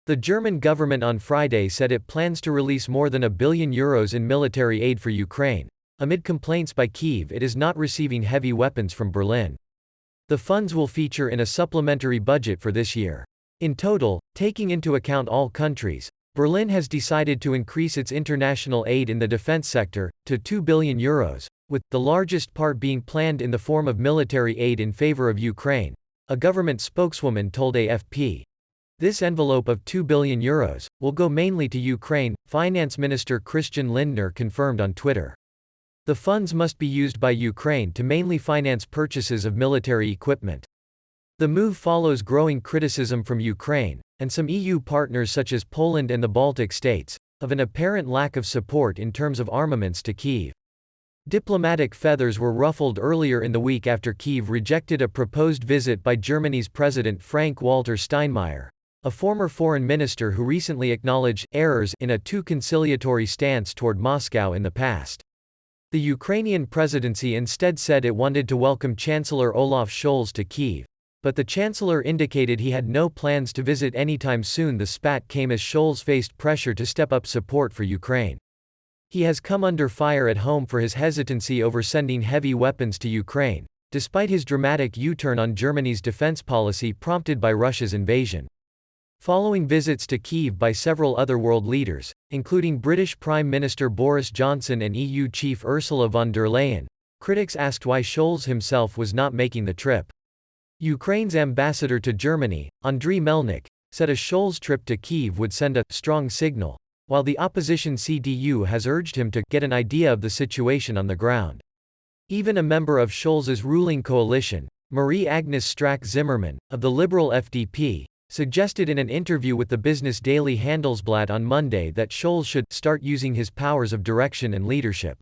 The German government on Friday said it plans to release more than €1 billion in military aid for Ukraine, amid complaints by Kyiv it is not receiving heavy weapons from Berlin. The funds will feature in a supplementary budget for this year. In total, taking into account all countries, Berlin has decided to increase its international aid in the defense sector to €2 billion, with the largest part being planned in the form of military aid in favor of Ukraine, a government spokeswoman told AFP. This envelope of €2 billion will go mainly to Ukraine, Finance Minister Christian Lindner confirmed on Twitter. The funds must be used by Ukraine to mainly finance purchases of military equipment. The move follows growing criticism from Ukraine, and some EU partners such as Poland and the Baltic States, of an apparent lack of support in terms of armaments to Kyiv. Diplomatic feathers were ruffled earlier in the week after Kyiv rejected a proposed visit by Germany's President Frank-Walter Steinmeier, a former foreign minister who recently acknowledged errors in a too conciliatory stance toward Moscow in the past. The Ukrainian presidency instead said it wanted to welcome Chancellor Olaf Scholz to Kyiv, but the chancellor indicated he had no plans to visit anytime soon. The spat came as Scholz faced pressure to step up support for Ukraine. He has come under fire at home for his hesitancy over sending heavy weapons to Ukraine, despite his dramatic U-turn on Germany's defense policy prompted by Russia's invasion. Following visits to Kyiv by several other world leaders, including British Prime Minister Boris Johnson and EU Chief Ursula von der Leyen, critics asked why Scholz himself was not making the trip. Ukraine's ambassador to Germany, Andriy Melnik, said a Scholz trip to Kyiv would send a strong signal, while the opposition CDU has urged him to get an idea of the situation on the ground. Even a member of Scholz's ruling coalition, Marie-Agnes Strack-Zimmermann, of the liberal FDP, suggested in an interview with the business daily Handelsblatt on Monday that Scholz should start using his powers of direction and leadership.